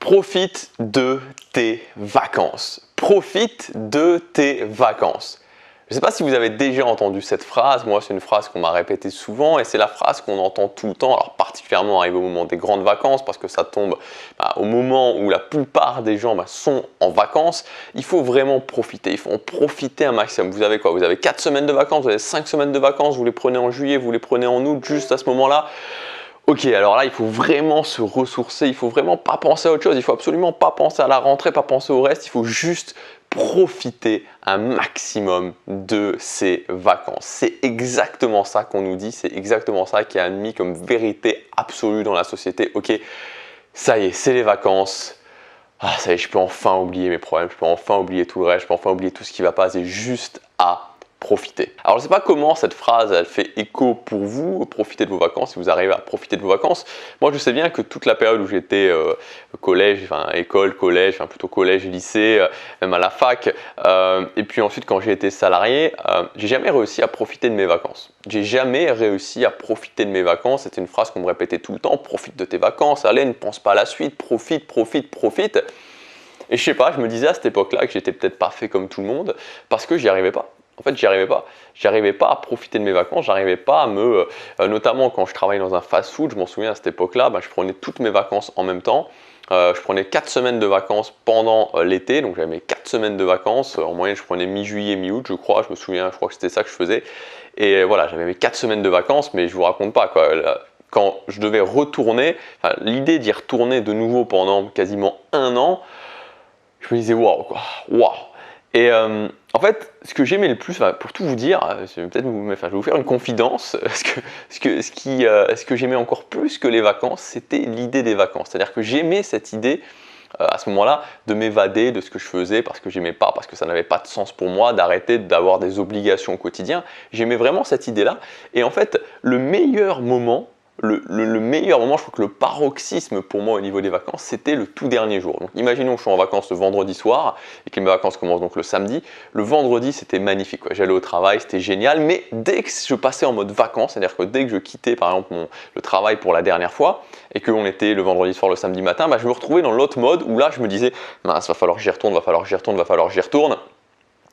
Profite de tes vacances. Profite de tes vacances. Je ne sais pas si vous avez déjà entendu cette phrase. Moi, c'est une phrase qu'on m'a répétée souvent et c'est la phrase qu'on entend tout le temps. Alors, particulièrement arrivé au moment des grandes vacances parce que ça tombe au moment où la plupart des gens sont en vacances. Il faut vraiment profiter. Il faut en profiter un maximum. Vous avez quoi? Vous avez 4 semaines de vacances, vous avez 5 semaines de vacances. Vous les prenez en juillet, vous les prenez en août, juste à ce moment-là. Ok, alors là, il faut vraiment se ressourcer, il faut vraiment pas penser à autre chose, il faut absolument pas penser à la rentrée, pas penser au reste, il faut juste profiter un maximum de ces vacances. C'est exactement ça qu'on nous dit, c'est exactement ça qui est admis comme vérité absolue dans la société. Ok, ça y est, c'est les vacances. Ah, ça y est, je peux enfin oublier mes problèmes, je peux enfin oublier tout le reste, je peux enfin oublier tout ce qui va pas, c'est juste à profiter. Alors, je ne sais pas comment cette phrase, elle fait écho pour vous, profiter de vos vacances, si vous arrivez à profiter de vos vacances. Moi, je sais bien que toute la période où j'étais collège, école, collège, plutôt collège, lycée, même à la fac, et puis ensuite quand j'ai été salarié, j'ai jamais réussi à profiter de mes vacances. J'ai jamais réussi à profiter de mes vacances. C'était une phrase qu'on me répétait tout le temps, profite de tes vacances, allez, ne pense pas à la suite, profite, profite, profite. Et je sais pas, je me disais à cette époque-là que j'étais peut-être pas fait comme tout le monde parce que j'y arrivais pas. En fait, j'y arrivais pas. J'arrivais pas à profiter de mes vacances. J'arrivais pas à me, notamment quand je travaillais dans un fast-food, je m'en souviens à cette époque-là, je prenais toutes mes vacances en même temps. Je prenais 4 semaines de vacances pendant l'été, donc j'avais mes 4 semaines de vacances. En moyenne, je prenais mi-juillet, mi-août, je crois. Je me souviens, je crois que c'était ça que je faisais. Et voilà, j'avais mes 4 semaines de vacances, mais je vous raconte pas quoi. Quand je devais retourner, l'idée d'y retourner de nouveau pendant quasiment un an, je me disais waouh quoi, waouh. Et en fait, ce que j'aimais le plus, pour tout vous dire, je vais vous faire une confidence. Ce que j'aimais encore plus que les vacances, c'était l'idée des vacances. C'est-à-dire que j'aimais cette idée à ce moment-là de m'évader de ce que je faisais parce que j'aimais pas, parce que ça n'avait pas de sens pour moi d'arrêter d'avoir des obligations au quotidien. J'aimais vraiment cette idée-là. Et en fait, le meilleur moment, je crois que le paroxysme pour moi au niveau des vacances, c'était le tout dernier jour. Donc imaginons que je suis en vacances le vendredi soir et que mes vacances commencent donc le samedi. Le vendredi, c'était magnifique. J'allais au travail, c'était génial. Mais dès que je passais en mode vacances, c'est-à-dire que dès que je quittais par exemple le travail pour la dernière fois et qu'on était le vendredi soir, le samedi matin, je me retrouvais dans l'autre mode où là, je me disais, va falloir que j'y retourne, va falloir que j'y retourne, va falloir que j'y retourne.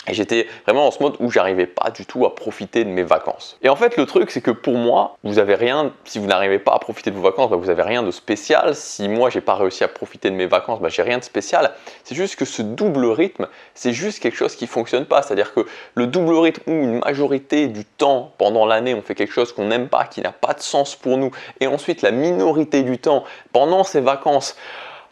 Et j'étais vraiment dans ce mode où j'arrivais pas du tout à profiter de mes vacances. Et en fait, le truc, c'est que pour moi, vous avez rien, si vous n'arrivez pas à profiter de vos vacances, vous avez rien de spécial. Si moi, j'ai pas réussi à profiter de mes vacances, j'ai rien de spécial. C'est juste que ce double rythme, c'est juste quelque chose qui fonctionne pas. C'est-à-dire que le double rythme où une majorité du temps pendant l'année, on fait quelque chose qu'on n'aime pas, qui n'a pas de sens pour nous, et ensuite la minorité du temps pendant ces vacances,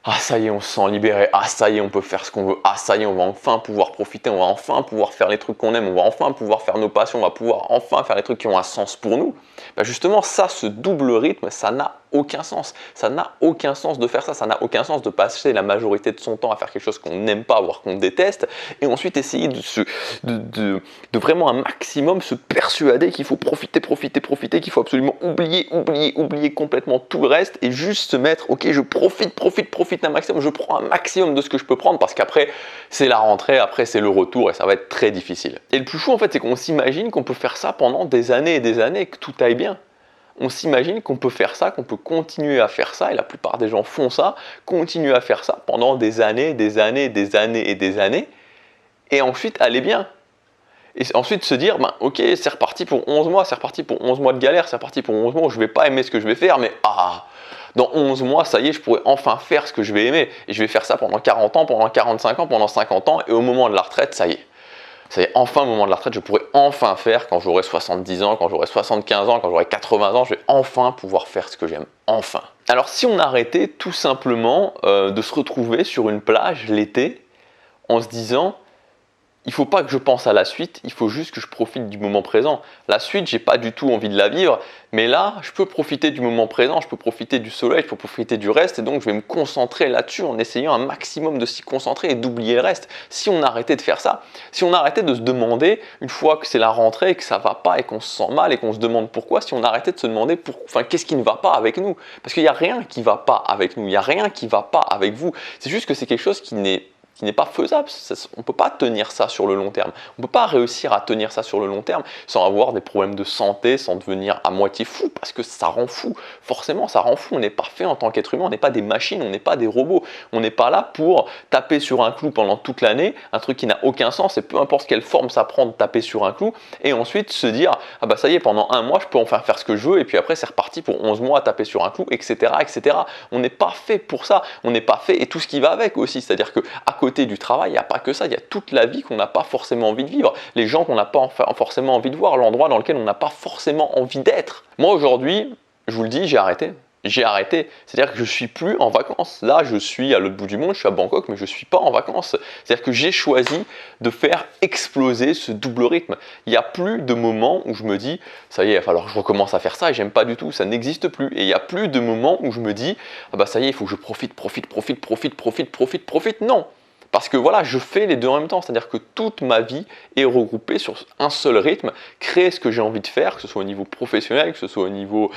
ah ça y est, on se sent libéré, ah ça y est, on peut faire ce qu'on veut, ah ça y est, on va enfin pouvoir profiter, on va enfin pouvoir faire les trucs qu'on aime, on va enfin pouvoir faire nos passions, on va pouvoir enfin faire les trucs qui ont un sens pour nous. Justement, ça, ce double rythme, ça n'a aucun sens. Ça n'a aucun sens de faire ça, ça n'a aucun sens de passer la majorité de son temps à faire quelque chose qu'on n'aime pas, voire qu'on déteste, et ensuite essayer de vraiment un maximum se persuader qu'il faut profiter, qu'il faut absolument oublier complètement tout le reste et juste se mettre, ok, je profite un maximum, je prends un maximum de ce que je peux prendre parce qu'après c'est la rentrée, après c'est le retour et ça va être très difficile. Et le plus fou en fait, c'est qu'on s'imagine qu'on peut faire ça pendant des années et des années, que tout aille bien. On s'imagine qu'on peut faire ça, qu'on peut continuer à faire ça, et la plupart des gens font ça, continuent à faire ça pendant des années, et ensuite aller bien. Et ensuite se dire, ok, c'est reparti pour 11 mois, c'est reparti pour 11 mois de galère, c'est reparti pour 11 mois où je ne vais pas aimer ce que je vais faire, mais dans 11 mois, ça y est, je pourrais enfin faire ce que je vais aimer. Et je vais faire ça pendant 40 ans, pendant 45 ans, pendant 50 ans, et au moment de la retraite, ça y est. Ça y est, enfin, au moment de la retraite, je pourrais enfin faire quand j'aurai 70 ans, quand j'aurai 75 ans, quand j'aurai 80 ans, je vais enfin pouvoir faire ce que j'aime. Enfin. Alors, si on arrêtait tout simplement de se retrouver sur une plage l'été en se disant, il ne faut pas que je pense à la suite, il faut juste que je profite du moment présent. La suite, j'ai pas du tout envie de la vivre, mais là, je peux profiter du moment présent, je peux profiter du soleil, je peux profiter du reste, et donc je vais me concentrer là-dessus en essayant un maximum de s'y concentrer et d'oublier le reste. Si on arrêtait de faire ça, si on arrêtait de se demander, une fois que c'est la rentrée et que ça va pas et qu'on se sent mal et qu'on se demande pourquoi, si on arrêtait de se demander qu'est-ce qui ne va pas avec nous, parce qu'il n'y a rien qui va pas avec nous, il n'y a rien qui va pas avec vous, c'est juste que c'est quelque chose qui qui n'est pas faisable. On ne peut pas tenir ça sur le long terme. On ne peut pas réussir à tenir ça sur le long terme sans avoir des problèmes de santé, sans devenir à moitié fou, parce que ça rend fou. Forcément, ça rend fou. On n'est pas fait en tant qu'être humain, on n'est pas des machines, on n'est pas des robots. On n'est pas là pour taper sur un clou pendant toute l'année, un truc qui n'a aucun sens, et peu importe quelle forme ça prend de taper sur un clou, et ensuite se dire, ah bah ça y est, pendant un mois, je peux enfin faire ce que je veux, et puis après, c'est reparti pour 11 mois à taper sur un clou, etc., etc. On n'est pas fait pour ça, on n'est pas fait, et tout ce qui va avec aussi, c'est-à-dire qu'à côté du travail, il n'y a pas que ça, il y a toute la vie qu'on n'a pas forcément envie de vivre, les gens qu'on n'a pas forcément envie de voir, l'endroit dans lequel on n'a pas forcément envie d'être. Moi aujourd'hui, je vous le dis, j'ai arrêté. J'ai arrêté, c'est-à-dire que je ne suis plus en vacances. Là, je suis à l'autre bout du monde, je suis à Bangkok, mais je ne suis pas en vacances. C'est-à-dire que j'ai choisi de faire exploser ce double rythme. Il n'y a plus de moments où je me dis, ça y est, il va falloir que je recommence à faire ça et j'aime pas du tout, ça n'existe plus. Et il n'y a plus de moments où je me dis, ah bah ça y est, il faut que je profite. Non! Parce que voilà, je fais les deux en même temps, c'est-à-dire que toute ma vie est regroupée sur un seul rythme, créer ce que j'ai envie de faire, que ce soit au niveau professionnel, que ce soit au niveau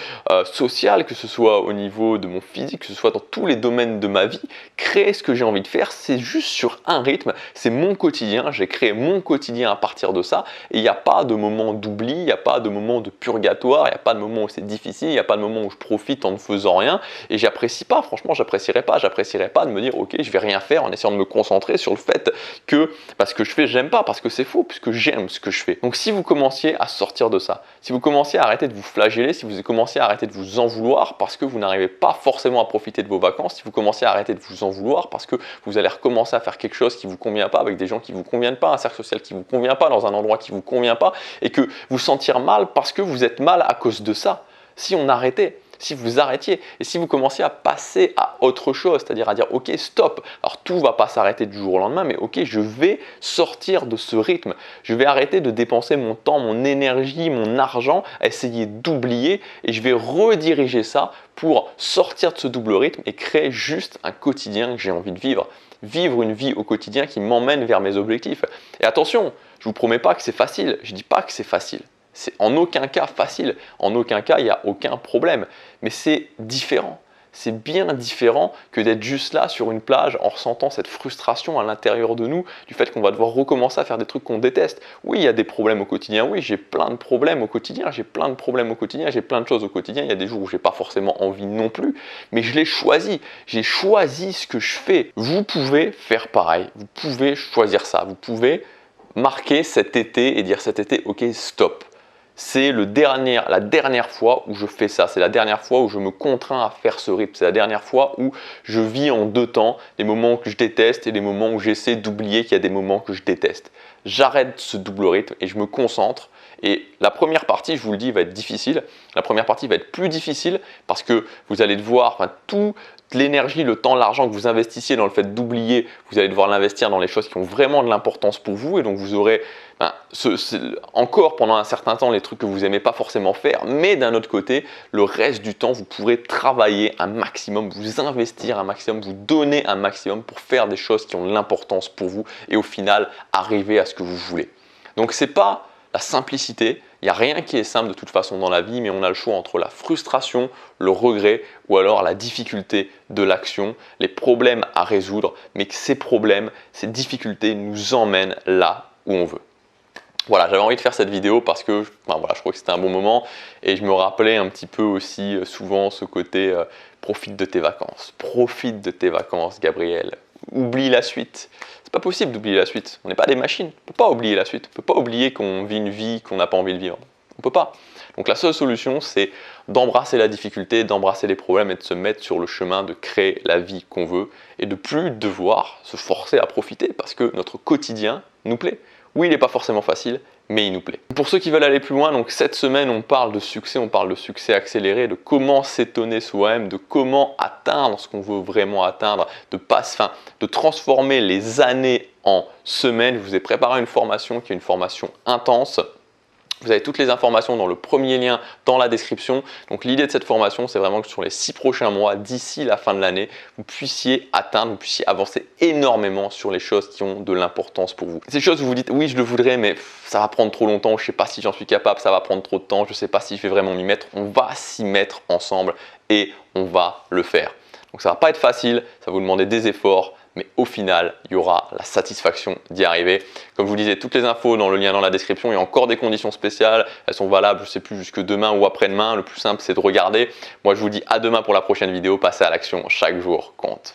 social, que ce soit au niveau de mon physique, que ce soit dans tous les domaines de ma vie, créer ce que j'ai envie de faire, c'est juste sur un rythme, c'est mon quotidien, j'ai créé mon quotidien à partir de ça, et il n'y a pas de moment d'oubli, il n'y a pas de moment de purgatoire, il n'y a pas de moment où c'est difficile, il n'y a pas de moment où je profite en ne faisant rien, et j'apprécie pas, franchement j'apprécierais pas de me dire ok je vais rien faire en essayant de me concentrer sur le fait que parce que je fais, j'aime pas, parce que c'est faux, puisque j'aime ce que je fais. Donc si vous commenciez à sortir de ça, si vous commenciez à arrêter de vous flageller, si vous commenciez à arrêter de vous en vouloir parce que vous n'arrivez pas forcément à profiter de vos vacances, si vous commencez à arrêter de vous en vouloir parce que vous allez recommencer à faire quelque chose qui vous convient pas, avec des gens qui vous conviennent pas, un cercle social qui vous convient pas, dans un endroit qui vous convient pas, et que vous sentir mal parce que vous êtes mal à cause de ça, si on arrêtait, si vous arrêtiez et si vous commenciez à passer à autre chose, c'est-à-dire à dire ok stop, alors tout va pas s'arrêter du jour au lendemain, mais ok je vais sortir de ce rythme, je vais arrêter de dépenser mon temps, mon énergie, mon argent à essayer d'oublier et je vais rediriger ça pour sortir de ce double rythme et créer juste un quotidien que j'ai envie de vivre. Vivre une vie au quotidien qui m'emmène vers mes objectifs. Et attention, je vous promets pas que c'est facile, je dis pas que c'est facile. C'est en aucun cas facile, en aucun cas il n'y a aucun problème, mais c'est différent. C'est bien différent que d'être juste là sur une plage en ressentant cette frustration à l'intérieur de nous du fait qu'on va devoir recommencer à faire des trucs qu'on déteste. Oui, il y a des problèmes au quotidien, oui, j'ai plein de problèmes au quotidien, j'ai plein de choses au quotidien, il y a des jours où j'ai pas forcément envie non plus, mais je l'ai choisi, j'ai choisi ce que je fais. Vous pouvez faire pareil, vous pouvez choisir ça, vous pouvez marquer cet été et dire cet été, ok, stop. C'est la dernière fois où je fais ça, c'est la dernière fois où je me contrains à faire ce rythme, c'est la dernière fois où je vis en deux temps, les moments que je déteste et les moments où j'essaie d'oublier qu'il y a des moments que je déteste. J'arrête ce double rythme et je me concentre. Et la première partie, je vous le dis, va être difficile. La première partie va être plus difficile parce que vous allez devoir, toute l'énergie, le temps, l'argent que vous investissiez dans le fait d'oublier, vous allez devoir l'investir dans les choses qui ont vraiment de l'importance pour vous. Et donc vous aurez encore pendant un certain temps les trucs que vous n'aimez pas forcément faire. Mais d'un autre côté, le reste du temps, vous pourrez travailler un maximum, vous investir un maximum, vous donner un maximum pour faire des choses qui ont de l'importance pour vous et au final, arriver à ce que vous voulez. Donc c'est pas la simplicité, il n'y a rien qui est simple de toute façon dans la vie, mais on a le choix entre la frustration, le regret ou alors la difficulté de l'action, les problèmes à résoudre, mais que ces problèmes, ces difficultés nous emmènent là où on veut. Voilà, j'avais envie de faire cette vidéo parce que je crois que c'était un bon moment et je me rappelais un petit peu aussi souvent ce côté profite de tes vacances. Profite de tes vacances, Gabriel. Oublie la suite. C'est pas possible d'oublier la suite. On n'est pas des machines. On ne peut pas oublier la suite. On ne peut pas oublier qu'on vit une vie qu'on n'a pas envie de vivre. On ne peut pas. Donc la seule solution, c'est d'embrasser la difficulté, d'embrasser les problèmes et de se mettre sur le chemin de créer la vie qu'on veut et de plus devoir se forcer à profiter parce que notre quotidien nous plaît. Oui, il n'est pas forcément facile, mais il nous plaît. Pour ceux qui veulent aller plus loin, donc cette semaine, on parle de succès accéléré, de comment s'étonner soi-même, de comment atteindre ce qu'on veut vraiment atteindre, de transformer les années en semaines. Je vous ai préparé une formation qui est une formation intense. Vous avez toutes les informations dans le premier lien dans la description. Donc l'idée de cette formation, c'est vraiment que sur les 6 prochains mois, d'ici la fin de l'année, vous puissiez avancer énormément sur les choses qui ont de l'importance pour vous. Ces choses où vous dites, oui, je le voudrais, mais ça va prendre trop longtemps, je ne sais pas si j'en suis capable, ça va prendre trop de temps, je ne sais pas si je vais vraiment m'y mettre. On va s'y mettre ensemble et on va le faire. Donc ça va pas être facile, ça va vous demander des efforts, mais au final, il y aura la satisfaction d'y arriver. Comme je vous disais, toutes les infos dans le lien dans la description. Il y a encore des conditions spéciales. Elles sont valables, je ne sais plus, jusque demain ou après-demain. Le plus simple, c'est de regarder. Moi, je vous dis à demain pour la prochaine vidéo. Passez à l'action, chaque jour compte.